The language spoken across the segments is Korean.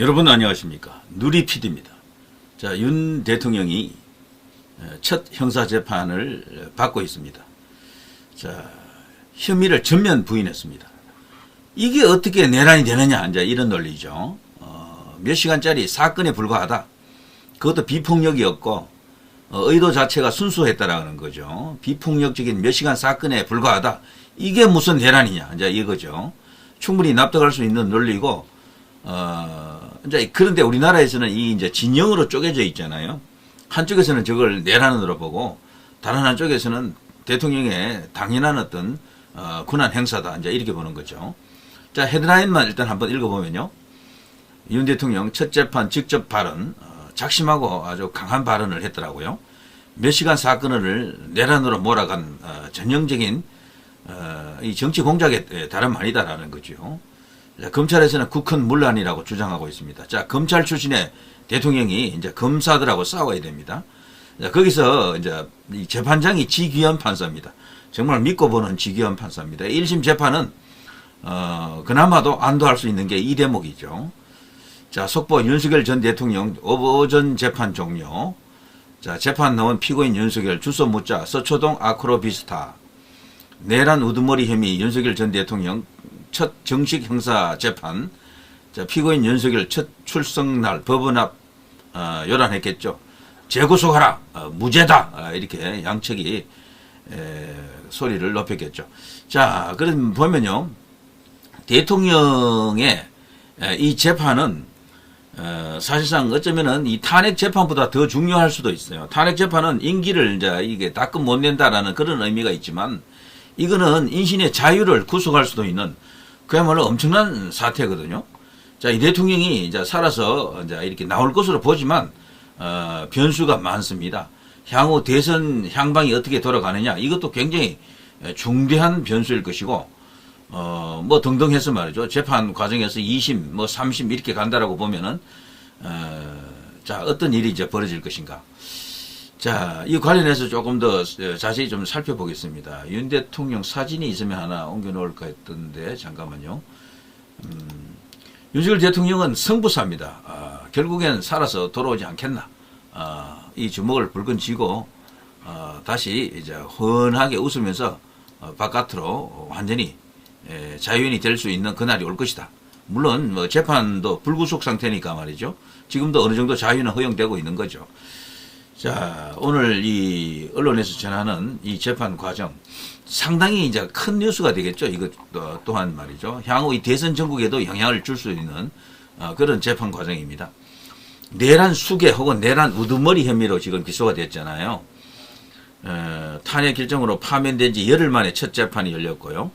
여러분 안녕하십니까. 누리PD입니다. 자, 윤 대통령이 첫 형사재판을 받고 있습니다. 자, 혐의를 전면 부인했습니다. 이게 어떻게 내란이 되느냐, 이제 이런 논리죠. 몇 시간짜리 사건에 불과하다. 그것도 비폭력이었고, 의도 자체가 순수했다라는 거죠. 비폭력적인 몇 시간 사건에 불과하다. 이게 무슨 내란이냐, 이제 이거죠. 충분히 납득할 수 있는 논리고, 이제 그런데 우리나라에서는 이 이제 진영으로 쪼개져 있잖아요. 한쪽에서는 저걸 내란으로 보고, 다른 한쪽에서는 대통령의 당연한 어떤 권한 행사다, 이제 이렇게 보는 거죠. 자, 헤드라인만 일단 한번 읽어보면요. 윤 대통령 첫 재판 직접 발언, 작심하고 아주 강한 발언을 했더라고요. 몇 시간 사건을 내란으로 몰아간 전형적인 이 정치 공작의 다름 아니다라는 거죠. 자, 검찰에서는 국헌 문란이라고 주장하고 있습니다. 자, 검찰 출신의 대통령이 이제 검사들하고 싸워야 됩니다. 자, 거기서 이제 이 재판장이 지기현 판사입니다. 정말 믿고 보는 지기현 판사입니다. 1심 재판은 그나마도 안도할 수 있는 게 이 대목이죠. 자, 속보 윤석열 전 대통령 오전 재판 종료. 자, 재판 나온 피고인 윤석열 주소 묻자 서초동 아크로비스타. 내란 우두머리 혐의 윤석열 전 대통령 첫 정식 형사 재판. 자, 피고인 윤석열 첫 출석날 법원 앞 요란했겠죠. 재구속하라, 무죄다, 이렇게 양측이 소리를 높였겠죠. 자, 그럼 보면요, 대통령의 이 재판은 사실상 어쩌면은 이 탄핵 재판보다 더 중요할 수도 있어요. 탄핵 재판은 임기를 이제 이게 닦음 못 낸다라는 그런 의미가 있지만, 이거는 인신의 자유를 구속할 수도 있는 그야말로 엄청난 사태거든요. 자, 이 대통령이 이제 살아서 이제 이렇게 나올 것으로 보지만, 변수가 많습니다. 향후 대선 향방이 어떻게 돌아가느냐, 이것도 굉장히 중대한 변수일 것이고, 뭐 등등 해서 말이죠. 재판 과정에서 2심, 뭐 3심 이렇게 간다라고 보면은, 자, 어떤 일이 이제 벌어질 것인가. 자, 이 관련해서 조금 더 자세히 좀 살펴보겠습니다. 윤 대통령 사진이 있으면 하나 옮겨 놓을까 했던데, 잠깐만요. 윤석열 대통령은 성부사입니다. 결국엔 살아서 돌아오지 않겠나. 이 주먹을 불끈 쥐고, 다시 이제 훤하게 웃으면서 바깥으로 완전히 자유인이 될 수 있는 그날이 올 것이다. 물론 뭐 재판도 불구속 상태니까 말이죠. 지금도 어느 정도 자유는 허용되고 있는 거죠. 자, 오늘 이 언론에서 전하는 이 재판 과정 상당히 이제 큰 뉴스가 되겠죠. 이것 또한 말이죠. 향후 이 대선 전국에도 영향을 줄 수 있는 그런 재판 과정입니다. 내란 수괴 혹은 내란 우두머리 혐의로 지금 기소가 됐잖아요. 탄핵 결정으로 파면된 지 열흘 만에 첫 재판이 열렸고요.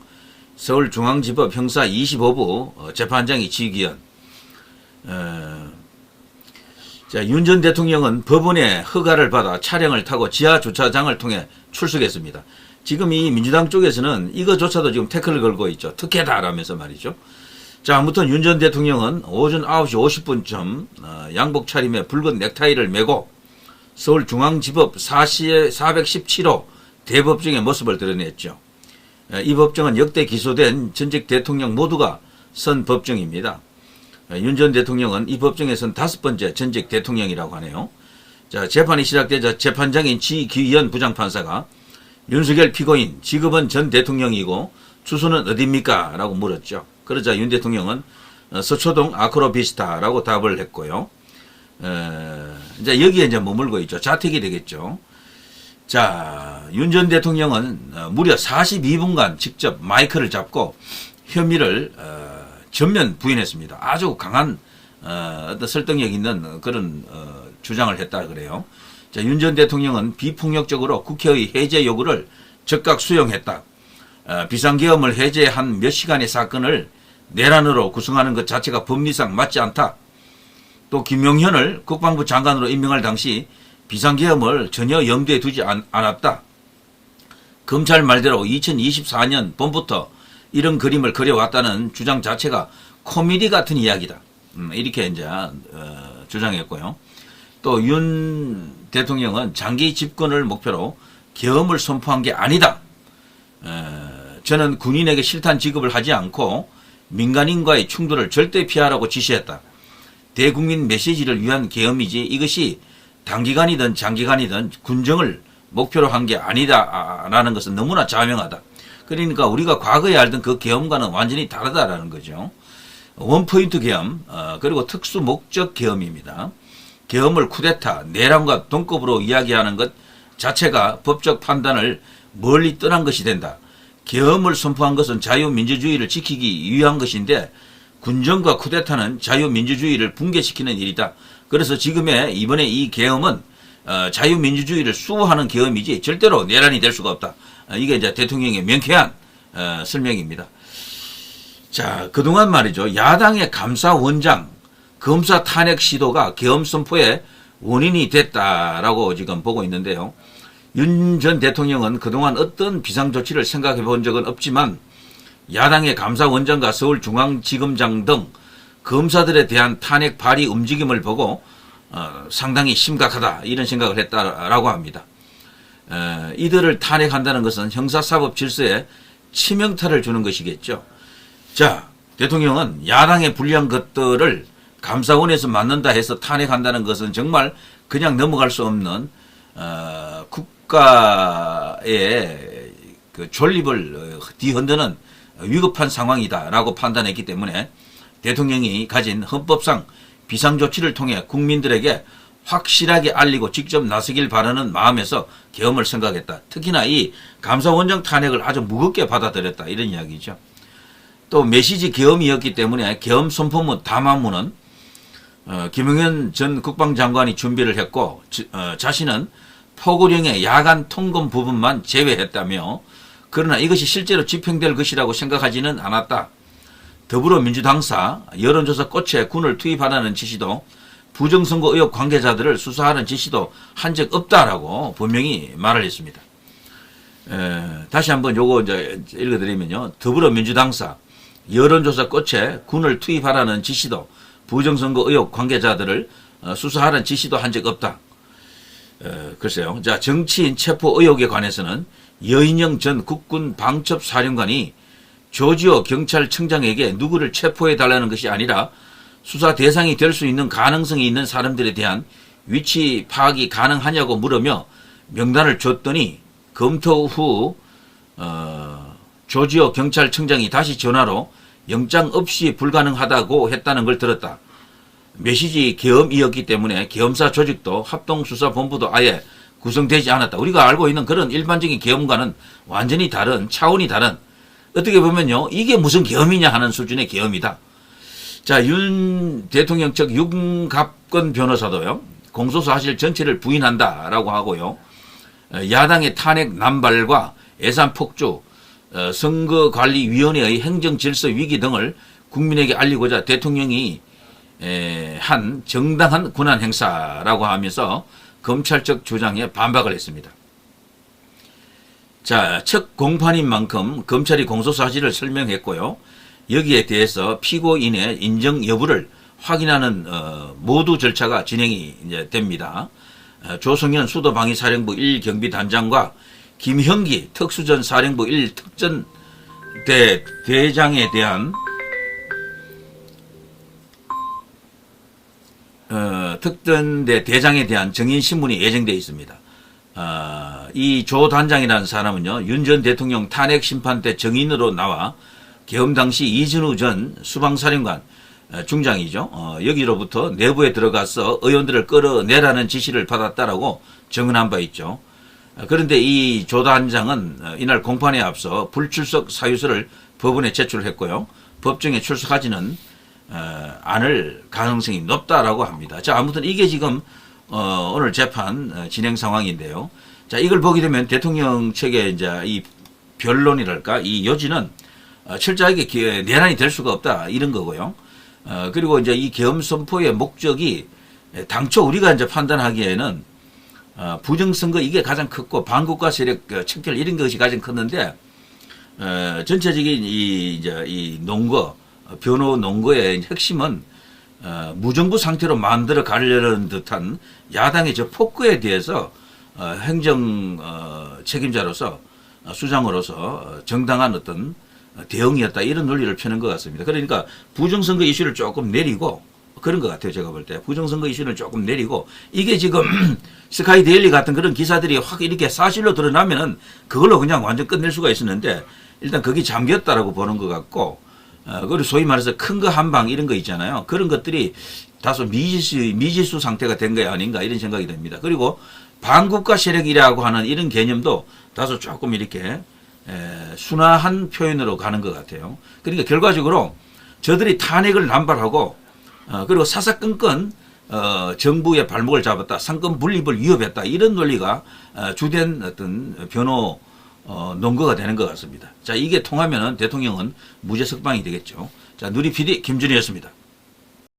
서울중앙지법 형사 25부 재판장이 지기현. 자, 윤 전 대통령은 법원의 허가를 받아 차량을 타고 지하 주차장을 통해 출석했습니다. 지금 이 민주당 쪽에서는 이거조차도 지금 태클을 걸고 있죠. 특혜다라면서 말이죠. 자, 아무튼 윤 전 대통령은 오전 9시 50분쯤 양복 차림에 붉은 넥타이를 메고 서울중앙지법 417호 대법정의 모습을 드러냈죠. 이 법정은 역대 기소된 전직 대통령 모두가 선 법정입니다. 윤 전 대통령은 이 법정에 선 5번째 전직 대통령이라고 하네요. 자, 재판이 시작되자 재판장인 지기현 부장판사가 윤석열 피고인, 직업은 전 대통령이고 주소는 어디입니까? 라고 물었죠. 그러자 윤 대통령은 서초동 아크로비스타라고 답을 했고요. 이제 여기에 이제 머물고 있죠. 자택이 되겠죠. 자, 윤 전 대통령은 무려 42분간 직접 마이크를 잡고 혐의를 전면 부인했습니다. 아주 강한 어떤 설득력 있는 그런 주장을 했다 그래요. 자, 윤 전 대통령은 비폭력적으로 국회의 해제 요구를 적극 수용했다. 비상계엄을 해제한 몇 시간의 사건을 내란으로 구성하는 것 자체가 법리상 맞지 않다. 또 김용현을 국방부 장관으로 임명할 당시 비상계엄을 전혀 염두에 두지 않았다. 검찰 말대로 2024년 봄부터 이런 그림을 그려왔다는 주장 자체가 코미디 같은 이야기다. 이렇게 이제 주장했고요. 또 윤 대통령은 장기 집권을 목표로 계엄을 선포한 게 아니다. 저는 군인에게 실탄 지급을 하지 않고 민간인과의 충돌을 절대 피하라고 지시했다. 대국민 메시지를 위한 계엄이지 이것이 단기간이든 장기간이든 군정을 목표로 한 게 아니다라는 것은 너무나 자명하다. 그러니까 우리가 과거에 알던 그 계엄과는 완전히 다르다라는 거죠. 원포인트 계엄, 그리고 특수 목적 계엄입니다. 계엄을 쿠데타, 내란과 동급으로 이야기하는 것 자체가 법적 판단을 멀리 떠난 것이 된다. 계엄을 선포한 것은 자유민주주의를 지키기 위한 것인데 군정과 쿠데타는 자유민주주의를 붕괴시키는 일이다. 그래서 이번에 이 계엄은 자유민주주의를 수호하는 계엄이지 절대로 내란이 될 수가 없다. 이게 이제 대통령의 명쾌한 설명입니다. 자, 그동안 말이죠. 야당의 감사원장, 검사 탄핵 시도가 계엄 선포의 원인이 됐다라고 지금 보고 있는데요. 윤 전 대통령은 그동안 어떤 비상조치를 생각해 본 적은 없지만 야당의 감사원장과 서울중앙지검장 등 검사들에 대한 탄핵 발의 움직임을 보고 상당히 심각하다 이런 생각을 했다라고 합니다. 이들을 탄핵한다는 것은 형사사법 질서에 치명타를 주는 것이겠죠. 자, 대통령은 야당의 불리한 것들을 감사원에서 맡는다 해서 탄핵한다는 것은 정말 그냥 넘어갈 수 없는 국가의 그 존립을 뒤흔드는 위급한 상황이다라고 판단했기 때문에 대통령이 가진 헌법상 비상조치를 통해 국민들에게 확실하게 알리고 직접 나서길 바라는 마음에서 계엄을 생각했다. 특히나 이 감사원장 탄핵을 아주 무겁게 받아들였다. 이런 이야기죠. 또 메시지 계엄이었기 때문에 계엄 선포문 담화문은 김용현 전 국방장관이 준비를 했고 자신은 포고령의 야간 통금 부분만 제외했다며 그러나 이것이 실제로 집행될 것이라고 생각하지는 않았다. 더불어민주당사 여론조사 꽃에 군을 투입하라는 지시도 부정선거 의혹 관계자들을 수사하는 지시도 한 적 없다라고 분명히 말을 했습니다. 다시 한번 요거 이제 읽어드리면요. 더불어민주당사 여론조사 꽃에 군을 투입하라는 지시도 부정선거 의혹 관계자들을 수사하라는 지시도 한 적 없다. 글쎄요. 자, 정치인 체포 의혹에 관해서는 여인영 전 국군 방첩사령관이 조지오 경찰청장에게 누구를 체포해달라는 것이 아니라 수사 대상이 될 수 있는 가능성이 있는 사람들에 대한 위치 파악이 가능하냐고 물으며 명단을 줬더니 검토 후 조지오 경찰청장이 다시 전화로 영장 없이 불가능하다고 했다는 걸 들었다. 메시지 계엄이었기 때문에 계엄사 조직도 합동수사본부도 아예 구성되지 않았다. 우리가 알고 있는 그런 일반적인 계엄과는 완전히 다른 차원이 다른 어떻게 보면요. 이게 무슨 계엄이냐 하는 수준의 계엄이다. 자, 윤 대통령 측 윤갑건 변호사도요. 공소사 사실 전체를 부인한다라고 하고요. 야당의 탄핵 남발과 예산 폭주, 선거관리위원회의 행정질서 위기 등을 국민에게 알리고자 대통령이 한 정당한 권한 행사라고 하면서 검찰 측 주장에 반박을 했습니다. 자, 첫 공판인 만큼 검찰이 공소사 사실을 설명했고요. 여기에 대해서 피고인의 인정 여부를 확인하는 모두 절차가 진행이 이제 됩니다. 조성현 수도방위사령부 1경비단장과 김형기 특수전 사령부 1 특전대 대장에 대한 특전대 대장에 대한 정인신문이 예정되어 있습니다. 이 조 단장이라는 사람은요, 윤 전 대통령 탄핵 심판 때 정인으로 나와 계엄 당시 이진우 전 수방사령관 중장이죠. 여기로부터 내부에 들어가서 의원들을 끌어내라는 지시를 받았다라고 증언한 바 있죠. 그런데 이 조 단장은 이날 공판에 앞서 불출석 사유서를 법원에 제출했고요. 법정에 출석하지는 않을 가능성이 높다라고 합니다. 자, 아무튼 이게 지금 오늘 재판 진행 상황인데요. 자, 이걸 보게 되면 대통령 측의 이제 이 변론이랄까 이 요지는 철저하게 내란이 될 수가 없다 이런 거고요. 그리고 이제 이 계엄 선포의 목적이 당초 우리가 이제 판단하기에는 부정선거 이게 가장 컸고 반국가 세력 척결 이런 것이 가장 컸는데 전체적인 이 논거 변호 논거의 핵심은 무정부 상태로 만들어 가려는 듯한 야당의 저 폭거에 대해서 행정 책임자로서 수장으로서 정당한 어떤 대응이었다 이런 논리를 펴는 것 같습니다. 그러니까 부정선거 이슈를 조금 내리고 그런 것 같아요. 제가 볼 때. 부정선거 이슈를 조금 내리고, 이게 지금 스카이데일리 같은 그런 기사들이 확 이렇게 사실로 드러나면은 그걸로 그냥 완전 끝낼 수가 있었는데, 일단 거기 잠겼다라고 보는 것 같고, 그리고 소위 말해서 큰 거 한 방 이런 거 있잖아요. 그런 것들이 다소 미지수 상태가 된 게 아닌가 이런 생각이 듭니다. 그리고 반국가 세력이라고 하는 이런 개념도 다소 조금 이렇게 순화한 표현으로 가는 것 같아요. 그러니까 결과적으로 저들이 탄핵을 남발하고 그리고 사사건건 정부의 발목을 잡았다, 상권 분립을 위협했다, 이런 논리가 주된 어떤 변호 논거가 되는 것 같습니다. 자, 이게 통하면은 대통령은 무죄 석방이 되겠죠. 자, 누리 PD 김준희였습니다.